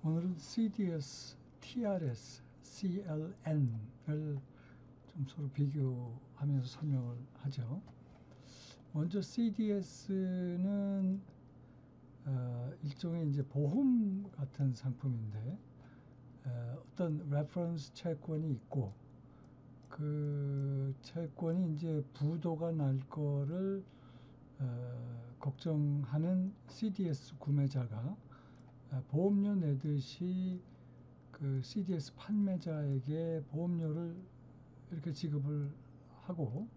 오늘은 CDS, TRS, CLN을 좀 서로 비교하면서 설명을 하죠. 먼저 CDS는 일종의 이제 보험 같은 상품인데 어떤 레퍼런스 채권이 있고 그 채권이 이제 부도가 날 거를 걱정하는 CDS 구매자가 보험료 내듯이 그 CDS 판매자에게 보험료를 이렇게 지급을 하고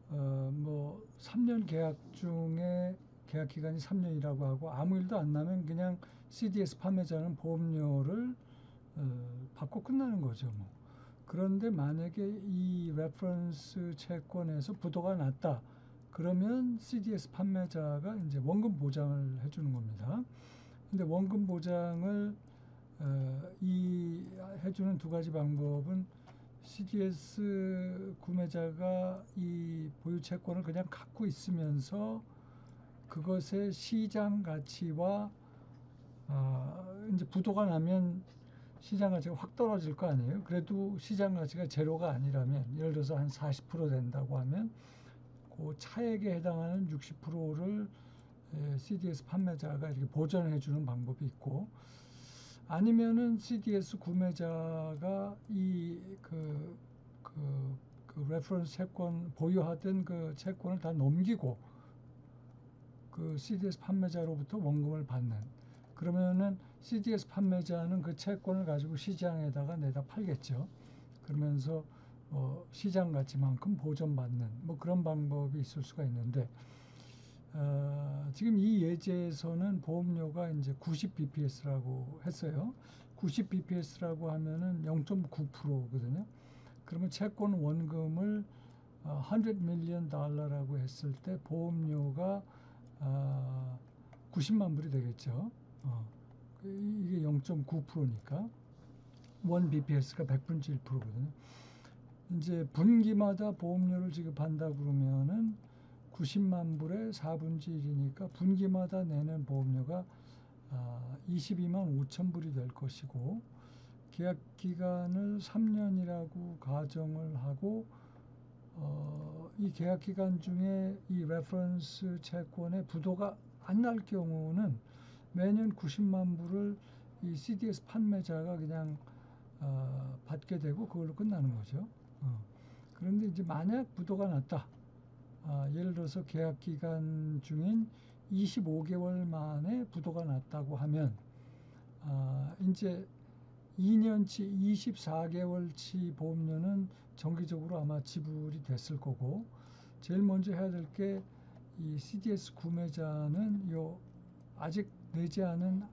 뭐 3년 계약 중에 계약 기간이 3년이라고 하고 아무 일도 안 나면 그냥 CDS 판매자는 보험료를 받고 끝나는 거죠. 뭐. 그런데 만약에 이 레퍼런스 채권에서 부도가 났다. 그러면 CDS 판매자가 이제 원금 보장을 해주는 겁니다. 근데 원금 보장을 해주는 두 가지 방법은 CDS 구매자가 이 보유 채권을 그냥 갖고 있으면서 그것의 시장 가치와 이제 부도가 나면 시장 가치가 확 떨어질 거 아니에요. 그래도 시장 가치가 제로가 아니라면 예를 들어서 한 40% 된다고 하면 그 차액에 해당하는 60%를 CDS 판매자가 이렇게 보전해 주는 방법이 있고 아니면은 CDS 구매자가 그 레퍼런스 채권 보유하던 그 채권을 다 넘기고 그 CDS 판매자로부터 원금을 받는 그러면은 CDS 판매자는 그 채권을 가지고 시장에다가 내다 팔겠죠. 그러면서 시장 가치만큼 보전받는 뭐 그런 방법이 있을 수가 있는데 지금 이 예제에서는 보험료가 이제 90bps라고 했어요. 90bps라고 하면은 0.9%거든요. 그러면 채권 원금을 100 밀리언 달러라고 했을 때 보험료가 90만 불이 되겠죠. 이게 0.9%니까 1bps가 100분의 1%거든요. 이제 분기마다 보험료를 지급한다 그러면은 90만 불에 4분의 1이니까 분기마다 내는 보험료가 22만 5천 불이 될 것이고 계약 기간을 3년이라고 가정을 하고 이 계약 기간 중에 이 레퍼런스 채권의 부도가 안 날 경우는 매년 90만 불을 이 CDS 판매자가 그냥 받게 되고 그걸로 끝나는 거죠. 그런데 이제 만약 부도가 났다. 예를 들어서 계약 기간 중인 25개월 만에 부도가 났다고 하면 이제 2년치 24개월치 보험료는 정기적으로 아마 지불이 됐을 거고 제일 먼저 해야 될 게 이 CDS 구매자는 아직 내지 않은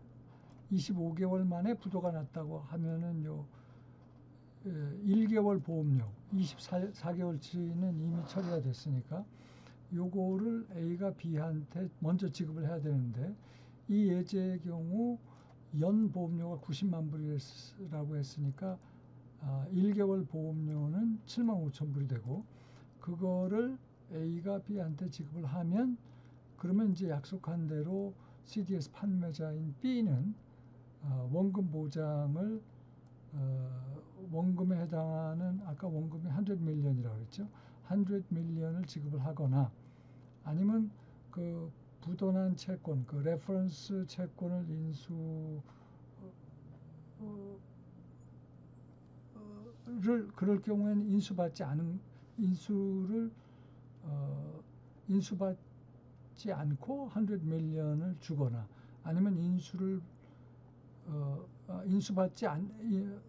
25개월 만에 부도가 났다고 하면은 1개월 보험료 24개월치는 이미 처리가 됐으니까 요거를 A가 B한테 먼저 지급을 해야 되는데 이 예제의 경우 연 보험료가 90만 불이라고 했으니까 1개월 보험료는 7만 5천 불이 되고 그거를 A가 B한테 지급을 하면 그러면 이제 약속한 대로 CDS 판매자인 B는 원금 보장을 원금에 해당하는 아까 원금이 100 밀리언이라고 했죠. 100 밀리언을 지급을 하거나 아니면 그 부도난 채권, 그 레퍼런스 채권을 그럴 경우에는 인수받지 않고 100 밀리언을 주거나 아니면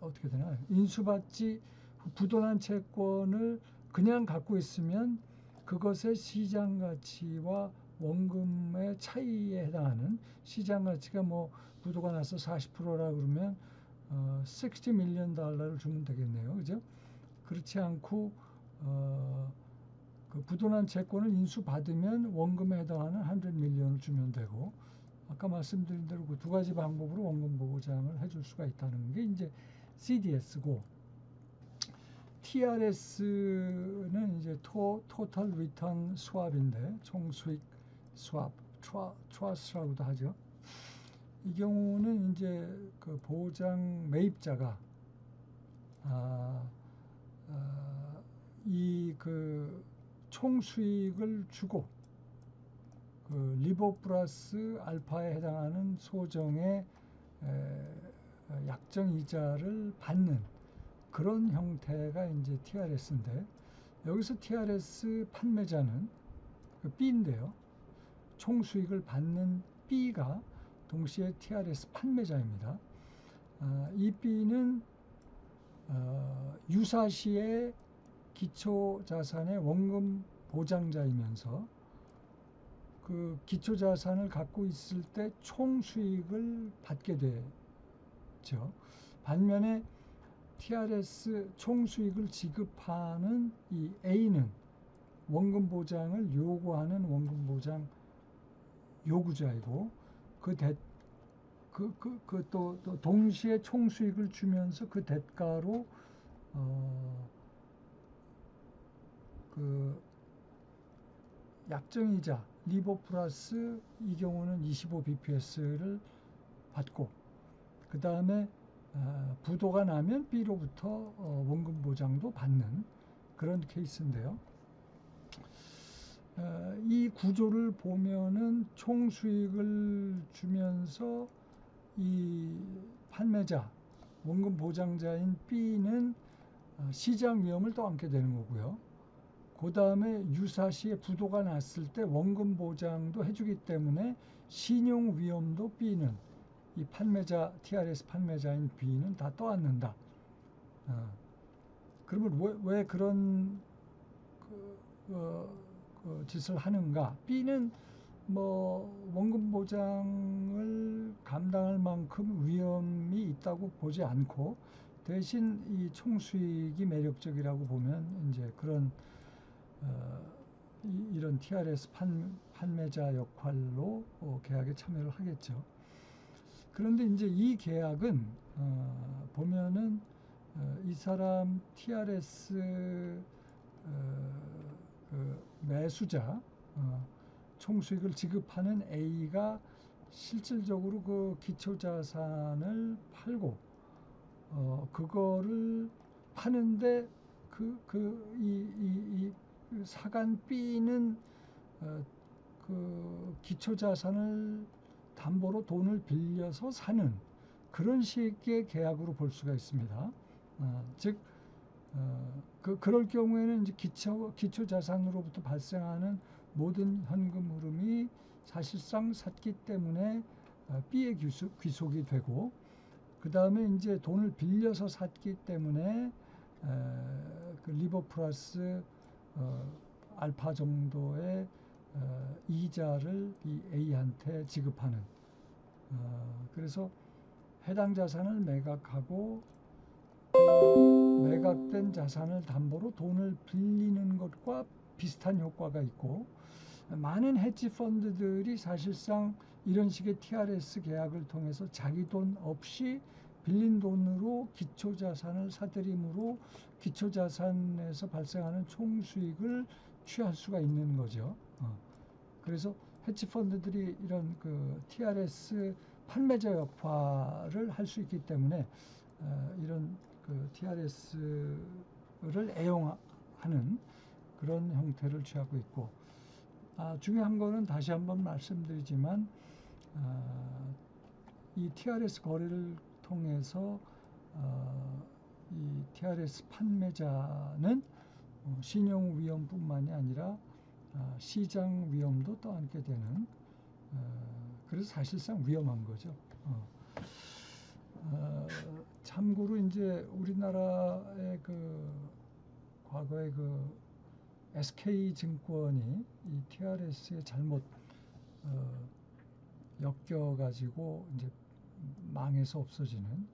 어떻게 되나 부도난 채권을 그냥 갖고 있으면 그것의 시장 가치와 원금의 차이에 해당하는 시장 가치가 뭐 부도가 나서 40%라 그러면 60 밀리언 달러를 주면 되겠네요. 그죠? 그렇지 않고 그 부도난 채권을 인수받으면 원금에 해당하는 100 밀리언을 주면 되고 아까 말씀드린 대로 그 두 가지 방법으로 원금 보장을 해줄 수가 있다는 게 이제 CDS고 TRS는 이제 Total Return Swap인데 총수익 스왑, 트러스트라고도 하죠. 이 경우는 이제 그 보장 매입자가 이 그 총 수익을 주고 그 리버 플러스 알파에 해당하는 소정의 약정 이자를 받는 그런 형태가 이제 TRS인데, 여기서 TRS 판매자는 그 B인데요. 총 수익을 받는 B가 동시에 TRS 판매자입니다. 이 B는 유사시의 기초자산의 원금 보장자이면서 그 기초자산을 갖고 있을 때 총 수익을 받게 되죠. 반면에 TRS 총 수익을 지급하는 이 A는 원금 보장을 요구하는 원금 보장 요구자이고, 또 동시에 총 수익을 주면서 그 대가로 그 약정이자 리버 플러스 이 경우는 25bps를 받고, 그 다음에 부도가 나면 B로부터 원금 보장도 받는 그런 케이스인데요. 이 구조를 보면은 총 수익을 주면서 이 판매자, 원금 보장자인 B는 시장 위험을 떠안게 되는 거고요. 그 다음에 유사시에 부도가 났을 때 원금 보장도 해주기 때문에 신용 위험도 B는 이 판매자, TRS 판매자인 B는 다 떠안는다. 그러면 왜 그런 짓을 하는가? B는 뭐 원금 보장을 감당할 만큼 위험이 있다고 보지 않고, 대신 이 총수익이 매력적이라고 보면 이제 그런 이런 TRS 판매자 역할로 계약에 참여를 하겠죠. 그런데 이제 이 계약은 보면은 이 사람 TRS 그 매수자 총수익을 지급하는 A가 실질적으로 그 기초자산을 팔고 그거를 파는데 이 사간 B는 그 기초자산을 담보로 돈을 빌려서 사는 그런 식의 계약으로 볼 수가 있습니다. 즉 그럴 경우에는 이제 기초자산으로부터 발생하는 모든 현금 흐름이 사실상 샀기 때문에 B의 귀속이 되고, 그 다음에 이제 돈을 빌려서 샀기 때문에 그 리버 플러스 알파 정도의 이자를 이 A한테 지급하는, 그래서 해당 자산을 매각하고 매각된 자산을 담보로 돈을 빌리는 것과 비슷한 효과가 있고, 많은 헤지 펀드들이 사실상 이런 식의 TRS 계약을 통해서 자기 돈 없이 빌린 돈으로 기초자산을 사들임으로 기초자산에서 발생하는 총수익을 취할 수가 있는 거죠. 그래서 헤지 펀드들이 이런 그 TRS 판매자 역할을 할 수 있기 때문에 이런 그 TRS를 애용하는 그런 형태를 취하고 있고, 중요한 거는 다시 한번 말씀드리지만 이 TRS 거래를 통해서 이 TRS 판매자는 신용 위험뿐만이 아니라 시장 위험도 떠안게 되는, 그래서 사실상 위험한 거죠. 참고로 이제 우리나라의 그 과거에 그 SK증권이 이 TRS에 잘못 엮여가지고 이제 망해서 없어지는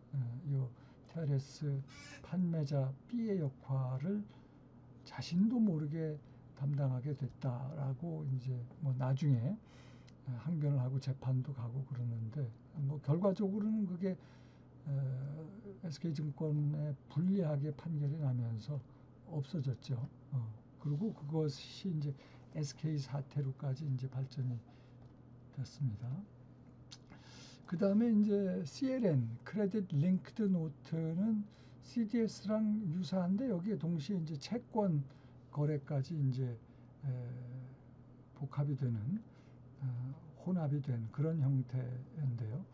이 TRS 판매자 B의 역할을 자신도 모르게 담당하게 됐다라고 이제 뭐 나중에 항변을 하고 재판도 가고 그러는데, 뭐 결과적으로는 그게 SK증권에 불리하게 판결이 나면서 없어졌죠. 그리고 그것이 이제 SK 사태로까지 이제 발전이 됐습니다. 다음에 이제 CLN, 크레딧 링크드 노트는 CDS랑 유사한데 여기에 동시에 이제 채권 거래까지 이제 복합이 되는 혼합이 된 그런 형태인데요.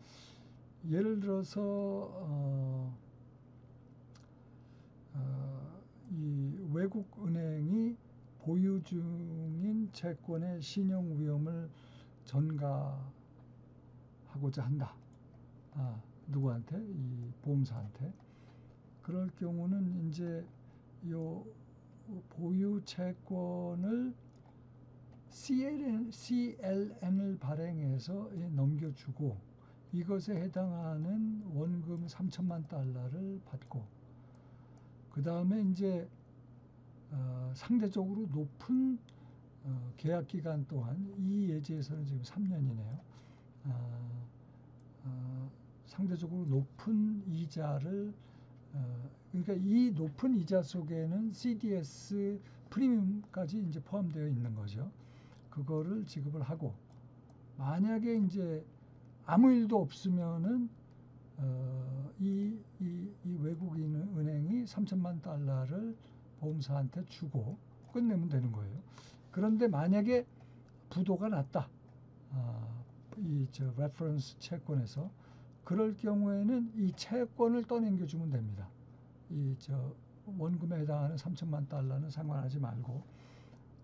예를 들어서 이 외국 은행이 보유 중인 채권의 신용 위험을 전가하고자 한다. 누구한테? 이 보험사한테. 그럴 경우는 이제 요 보유 채권을 CLN을 발행해서 넘겨주고 이것에 해당하는 원금 3천만 달러를 받고 그 다음에 이제 상대적으로 높은 계약 기간 동안 이 예제에서는 지금 3년이네요. 상대적으로 높은 이자를 그러니까 이 높은 이자 속에는 CDS 프리미엄까지 이제 포함되어 있는 거죠. 그거를 지급을 하고 만약에 이제 아무 일도 없으면은 이 외국인 은행이 3천만 달러를 보험사한테 주고 끝내면 되는 거예요. 그런데 만약에 부도가 났다. 이 레퍼런스 채권에서 그럴 경우에는 이 채권을 떠넘겨주면 됩니다. 이 원금에 해당하는 3천만 달러는 상관하지 말고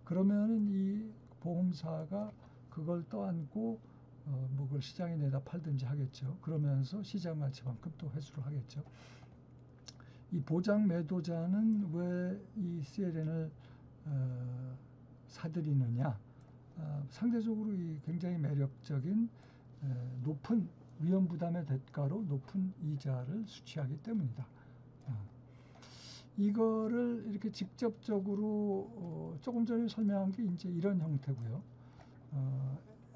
그러면은 이 보험사가 그걸 떠안고 뭐 그걸 시장에 내다 팔든지 하겠죠. 그러면서 시장 가치만큼 또 회수를 하겠죠. 이 보장 매도자는 왜 이 CLN을 사들이느냐? 상대적으로 이 굉장히 매력적인 높은 위험 부담의 대가로 높은 이자를 수취하기 때문이다. 이거를 이렇게 직접적으로 조금 전에 설명한 게 이제 이런 형태고요.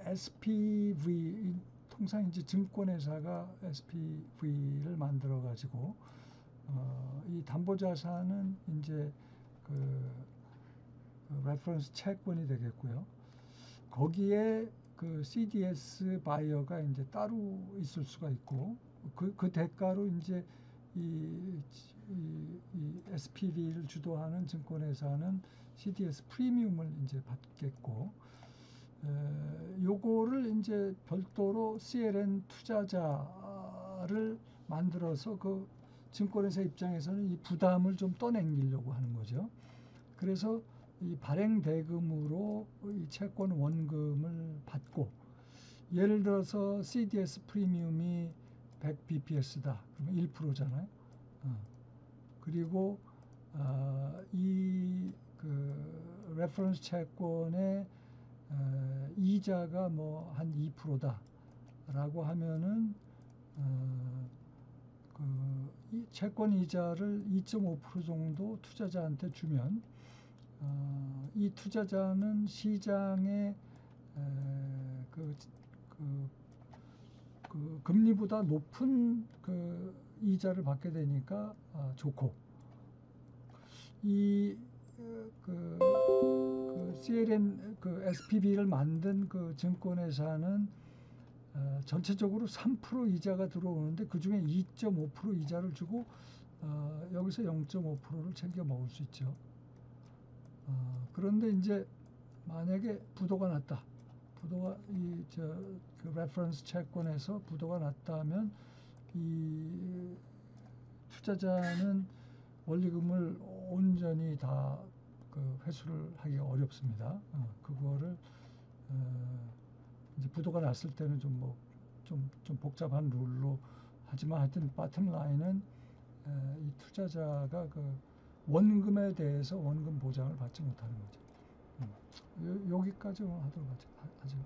SPV 통상 이제 증권회사가 SPV를 만들어 가지고 이 담보자산은 이제 그 레퍼런스 채권이 되겠고요. 거기에 그 CDS 바이어가 이제 따로 있을 수가 있고 그 대가로 이제 이 SPV를 주도하는 증권회사는 CDS 프리미엄을 이제 받겠고 요거를 이제 별도로 CLN 투자자를 만들어서 그 증권회사 입장에서는 이 부담을 좀 떠넘기려고 하는 거죠. 그래서 이 발행 대금으로 이 채권 원금을 받고 예를 들어서 CDS 프리미엄이 100bps다. 그러면 1%잖아요. 그리고 이 그 레퍼런스 채권의 이자가 뭐 한 2%다라고 하면은 이 채권 이자를 2.5% 정도 투자자한테 주면 이 투자자는 시장의 그 금리보다 높은 그 이자를 받게 되니까 좋고 그 CLN 그 SPV를 만든 그 증권회사는 전체적으로 3% 이자가 들어오는데 그 중에 2.5% 이자를 주고 여기서 0.5%를 챙겨 먹을 수 있죠. 그런데 이제 만약에 부도가 났다. 그 레퍼런스 채권에서 부도가 났다면 이 투자자는 원리금을 온전히 다 그 회수를 하기가 어렵습니다. 그거를 이제 부도가 났을 때는 좀 복잡한 룰로 하지만 하여튼 바텀 라인은 이 투자자가 그 원금에 대해서 원금 보장을 받지 못하는 거죠. 여기까지 하도록 하죠.